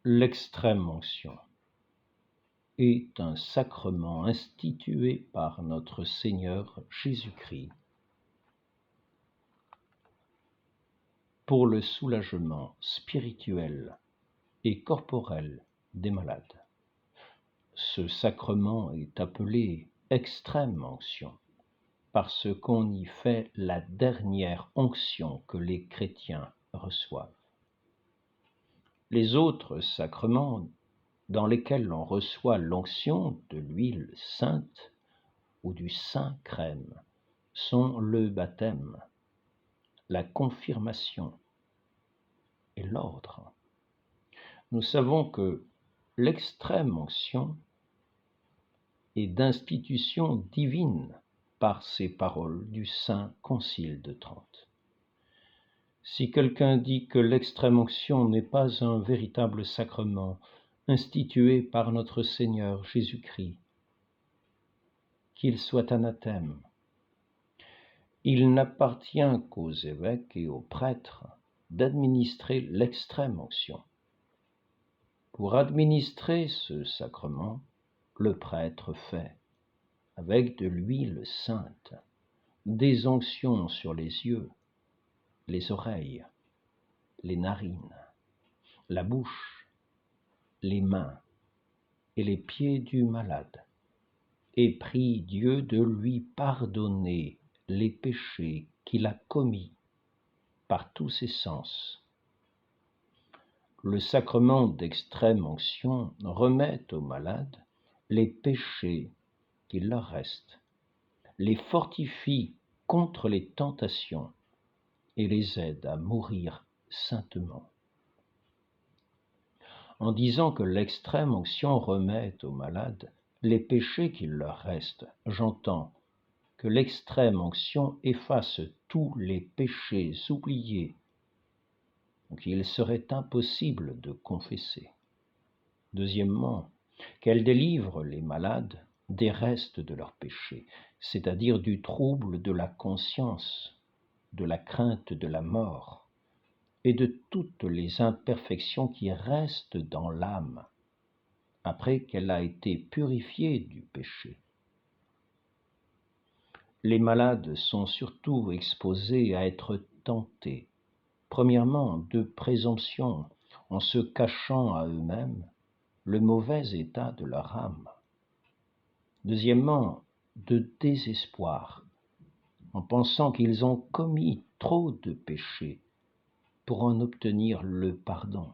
L'extrême onction est un sacrement institué par notre Seigneur Jésus-Christ pour le soulagement spirituel et corporel des malades. Ce sacrement est appelé extrême onction parce qu'on y fait la dernière onction que les chrétiens reçoivent. Les autres sacrements dans lesquels on reçoit l'onction de l'huile sainte ou du saint crème sont le baptême, la confirmation et l'ordre. Nous savons que l'extrême onction est d'institution divine par ces paroles du Saint Concile de Trente. Si quelqu'un dit que l'extrême onction n'est pas un véritable sacrement institué par notre Seigneur Jésus-Christ, qu'il soit anathème. Il n'appartient qu'aux évêques et aux prêtres d'administrer l'extrême onction. Pour administrer ce sacrement, le prêtre fait, avec de l'huile sainte, des onctions sur les yeux, les oreilles, les narines, la bouche, les mains et les pieds du malade, et prie Dieu de lui pardonner les péchés qu'il a commis par tous ses sens. Le sacrement d'extrême onction remet aux malades les péchés qu'il leur reste, les fortifie contre les tentations et les aide à mourir saintement. En disant que l'extrême onction remet aux malades les péchés qu'il leur reste, j'entends que l'extrême onction efface tous les péchés oubliés qu'il serait impossible de confesser. Deuxièmement, qu'elle délivre les malades des restes de leurs péchés, c'est-à-dire du trouble de la conscience, de la crainte de la mort et de toutes les imperfections qui restent dans l'âme après qu'elle a été purifiée du péché. Les malades sont surtout exposés à être tentés, premièrement de présomption, en se cachant à eux-mêmes le mauvais état de leur âme. Deuxièmement, de désespoir, en pensant qu'ils ont commis trop de péchés pour en obtenir le pardon.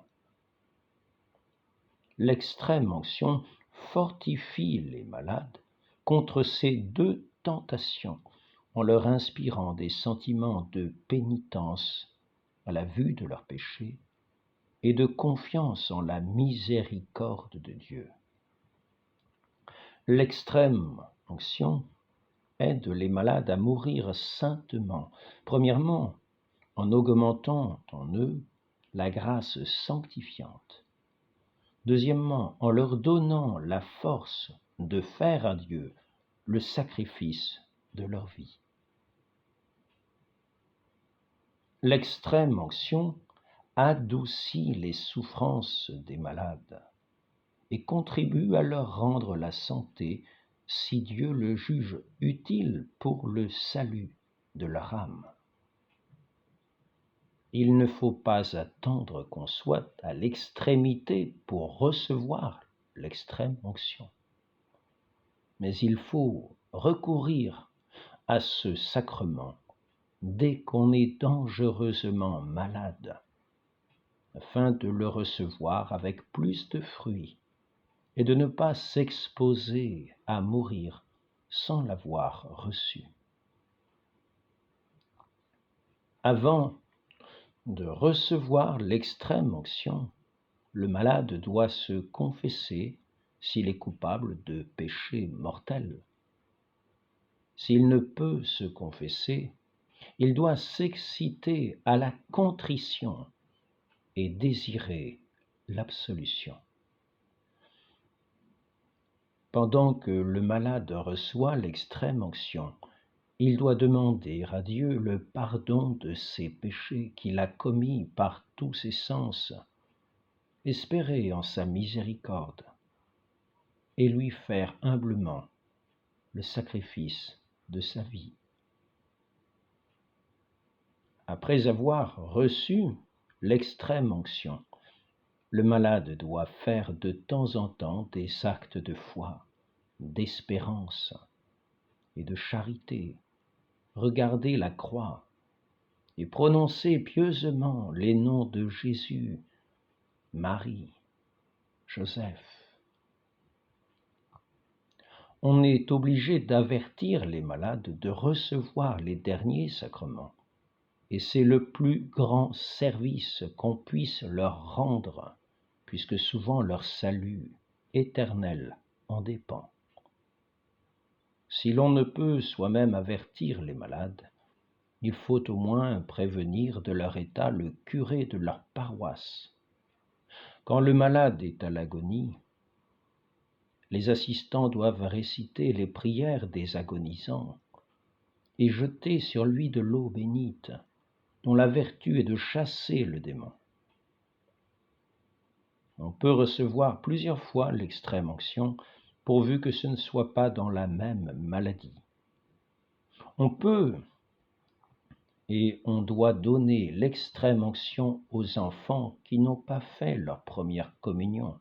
L'extrême onction fortifie les malades contre ces deux tentations en leur inspirant des sentiments de pénitence à la vue de leurs péchés et de confiance en la miséricorde de Dieu. L'extrême onction aide les malades à mourir saintement, premièrement en augmentant en eux la grâce sanctifiante, deuxièmement en leur donnant la force de faire à Dieu le sacrifice de leur vie. L'extrême onction adoucit les souffrances des malades et contribue à leur rendre la santé si Dieu le juge utile pour le salut de leur âme. Il ne faut pas attendre qu'on soit à l'extrémité pour recevoir l'extrême onction, mais il faut recourir à ce sacrement dès qu'on est dangereusement malade, afin de le recevoir avec plus de fruits et de ne pas s'exposer à mourir sans l'avoir reçu. Avant de recevoir l'extrême onction, le malade doit se confesser s'il est coupable de péché mortel. S'il ne peut se confesser, il doit s'exciter à la contrition et désirer l'absolution. Pendant que le malade reçoit l'extrême onction, il doit demander à Dieu le pardon de ses péchés qu'il a commis par tous ses sens espérer en sa miséricorde et lui faire humblement le sacrifice de sa vie. Après avoir reçu l'extrême onction, le malade doit faire de temps en temps des actes de foi, d'espérance et de charité, regarder la croix et prononcer pieusement les noms de Jésus, Marie, Joseph. On est obligé d'avertir les malades de recevoir les derniers sacrements, et c'est le plus grand service qu'on puisse leur rendre, puisque souvent leur salut éternel en dépend. Si l'on ne peut soi-même avertir les malades, il faut au moins prévenir de leur état le curé de leur paroisse. Quand le malade est à l'agonie, les assistants doivent réciter les prières des agonisants et jeter sur lui de l'eau bénite, dont la vertu est de chasser le démon. On peut recevoir plusieurs fois l'extrême onction, pourvu que ce ne soit pas dans la même maladie. On peut et on doit donner l'extrême onction aux enfants qui n'ont pas fait leur première communion,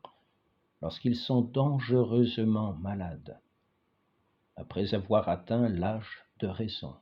lorsqu'ils sont dangereusement malades, après avoir atteint l'âge de raison.